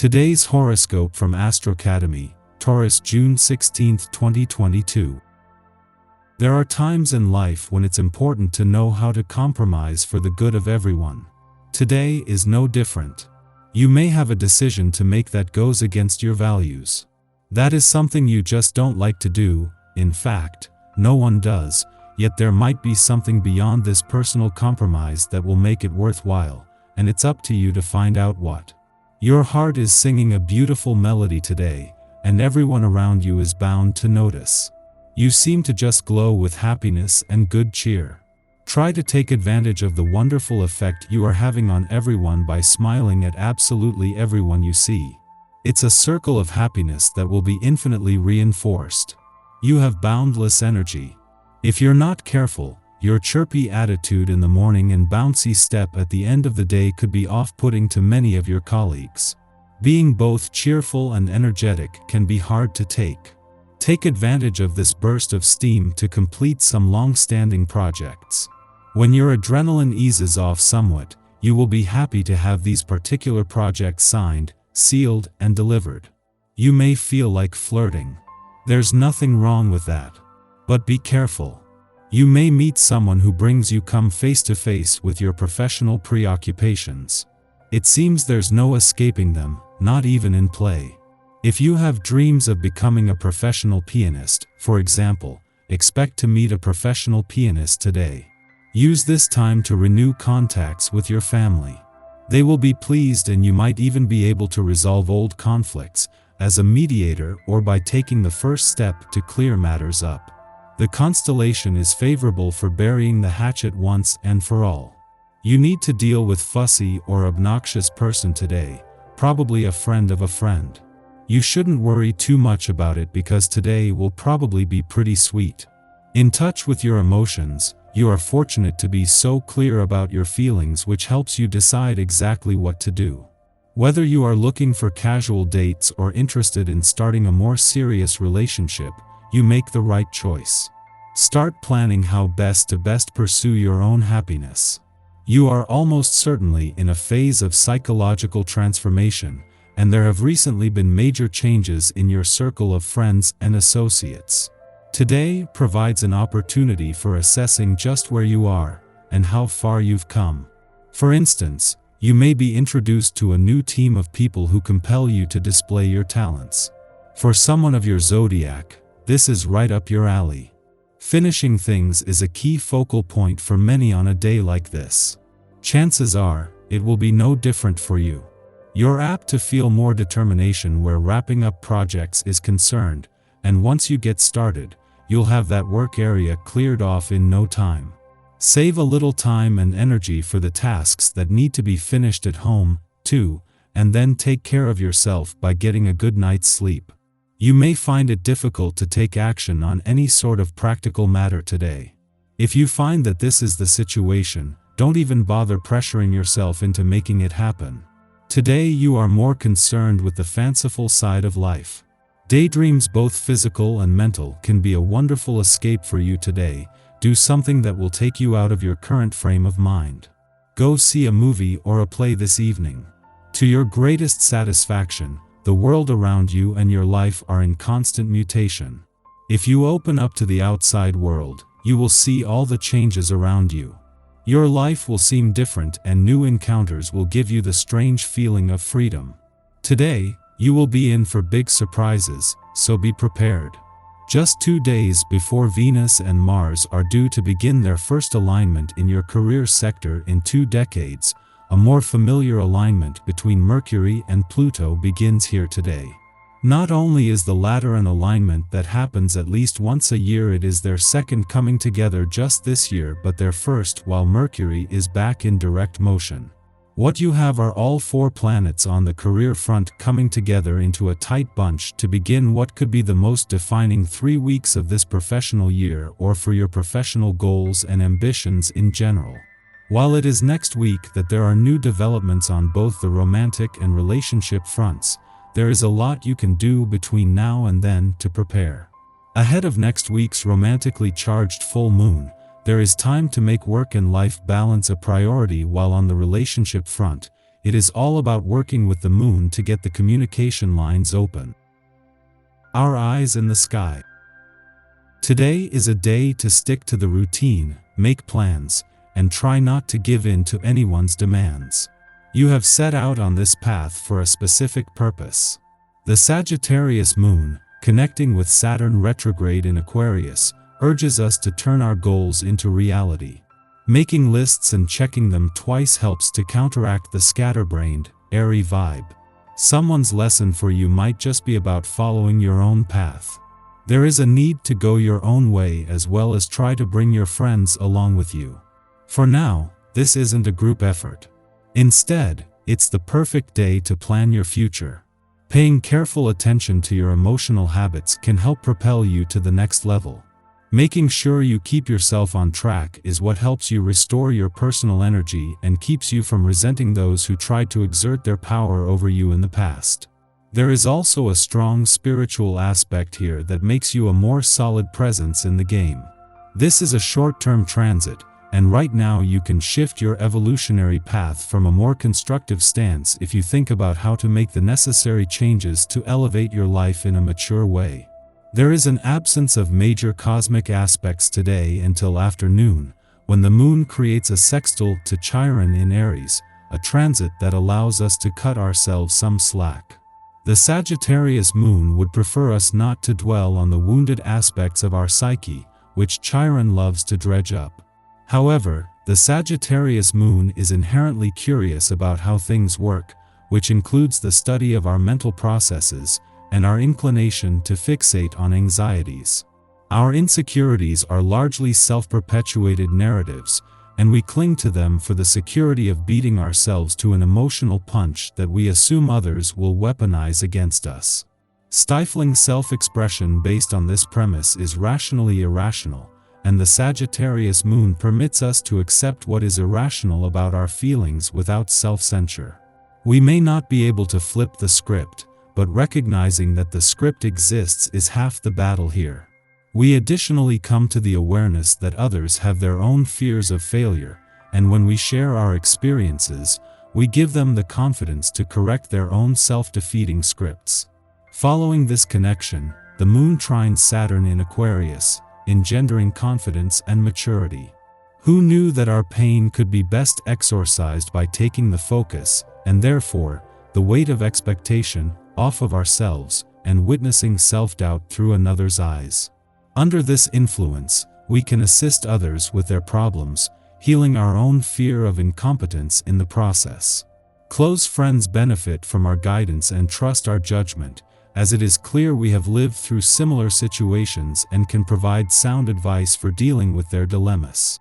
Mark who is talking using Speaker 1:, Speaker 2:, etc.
Speaker 1: Today's horoscope from Astro Academy, Taurus, June 16, 2022. There are times in life when it's important to know how to compromise for the good of everyone. Today is no different. You may have a decision to make that goes against your values. That is something you just don't like to do. In fact, no one does, yet there might be something beyond this personal compromise that will make it worthwhile, and it's up to you to find out what. Your heart is singing a beautiful melody today, and everyone around you is bound to notice. You seem to just glow with happiness and good cheer. Try to take advantage of the wonderful effect you are having on everyone by smiling at absolutely everyone you see. It's a circle of happiness that will be infinitely reinforced. You have boundless energy. If you're not careful, your chirpy attitude in the morning and bouncy step at the end of the day could be off-putting to many of your colleagues. Being both cheerful and energetic can be hard to take. Take advantage of this burst of steam to complete some long-standing projects. When your adrenaline eases off somewhat, you will be happy to have these particular projects signed, sealed, and delivered. You may feel like flirting. There's nothing wrong with that. But be careful. You may meet someone who brings you come face to face with your professional preoccupations. It seems there's no escaping them, not even in play. If you have dreams of becoming a professional pianist, for example, expect to meet a professional pianist today. Use this time to renew contacts with your family. They will be pleased, and you might even be able to resolve old conflicts as a mediator or by taking the first step to clear matters up. The constellation is favorable for burying the hatchet once and for all. You need to deal with fussy or obnoxious person today, probably a friend of a friend. You shouldn't worry too much about it because today will probably be pretty sweet. In touch with your emotions, you are fortunate to be so clear about your feelings, which helps you decide exactly what to do. Whether you are looking for casual dates or interested in starting a more serious relationship, you make the right choice. Start planning how best to pursue your own happiness. You are almost certainly in a phase of psychological transformation, and there have recently been major changes in your circle of friends and associates. Today provides an opportunity for assessing just where you are and how far you've come. For instance, you may be introduced to a new team of people who compel you to display your talents. For someone of your zodiac, this is right up your alley. Finishing things is a key focal point for many on a day like this. Chances are, it will be no different for you. You're apt to feel more determination where wrapping up projects is concerned, and once you get started, you'll have that work area cleared off in no time. Save a little time and energy for the tasks that need to be finished at home, too, and then take care of yourself by getting a good night's sleep. You may find it difficult to take action on any sort of practical matter today. If you find that this is the situation, don't even bother pressuring yourself into making it happen. Today you are more concerned with the fanciful side of life. Daydreams, both physical and mental, can be a wonderful escape for you today. Do something that will take you out of your current frame of mind. Go see a movie or a play this evening. To your greatest satisfaction, the world around you and your life are in constant mutation. If you open up to the outside world, you will see all the changes around you. Your life will seem different, and new encounters will give you the strange feeling of freedom. Today, you will be in for big surprises, so be prepared. Just 2 days before Venus and Mars are due to begin their first alignment in your career sector in 2 decades, a more familiar alignment between Mercury and Pluto begins here today. Not only is the latter an alignment that happens at least once a year, it is their second coming together just this year, but their first while Mercury is back in direct motion. What you have are all 4 planets on the career front coming together into a tight bunch to begin what could be the most defining 3 weeks of this professional year, or for your professional goals and ambitions in general. While it is next week that there are new developments on both the romantic and relationship fronts, there is a lot you can do between now and then to prepare. Ahead of next week's romantically charged full moon, there is time to make work and life balance a priority, while on the relationship front, it is all about working with the moon to get the communication lines open. Our eyes in the sky. Today is a day to stick to the routine, make plans, and try not to give in to anyone's demands. You have set out on this path for a specific purpose. The Sagittarius moon, connecting with Saturn retrograde in Aquarius, urges us to turn our goals into reality. Making lists and checking them twice helps to counteract the scatterbrained, airy vibe. Someone's lesson for you might just be about following your own path. There is a need to go your own way as well as try to bring your friends along with you. For now, this isn't a group effort. Instead, it's the perfect day to plan your future. Paying careful attention to your emotional habits can help propel you to the next level. Making sure you keep yourself on track is what helps you restore your personal energy and keeps you from resenting those who tried to exert their power over you in the past. There is also a strong spiritual aspect here that makes you a more solid presence in the game. This is a short-term transit, and right now you can shift your evolutionary path from a more constructive stance if you think about how to make the necessary changes to elevate your life in a mature way. There is an absence of major cosmic aspects today until afternoon, when the moon creates a sextile to Chiron in Aries, a transit that allows us to cut ourselves some slack. The Sagittarius moon would prefer us not to dwell on the wounded aspects of our psyche, which Chiron loves to dredge up. However, the Sagittarius moon is inherently curious about how things work, which includes the study of our mental processes, and our inclination to fixate on anxieties. Our insecurities are largely self-perpetuated narratives, and we cling to them for the security of beating ourselves to an emotional punch that we assume others will weaponize against us. Stifling self-expression based on this premise is rationally irrational, and the Sagittarius moon permits us to accept what is irrational about our feelings without self-censure. We may not be able to flip the script, but recognizing that the script exists is half the battle here. We additionally come to the awareness that others have their own fears of failure, and when we share our experiences, we give them the confidence to correct their own self-defeating scripts. Following this connection, the moon trines Saturn in Aquarius, engendering confidence and maturity. Who knew that our pain could be best exorcised by taking the focus, and therefore, the weight of expectation, off of ourselves, and witnessing self-doubt through another's eyes? Under this influence, we can assist others with their problems, healing our own fear of incompetence in the process. Close friends benefit from our guidance and trust our judgment, as it is clear we have lived through similar situations and can provide sound advice for dealing with their dilemmas.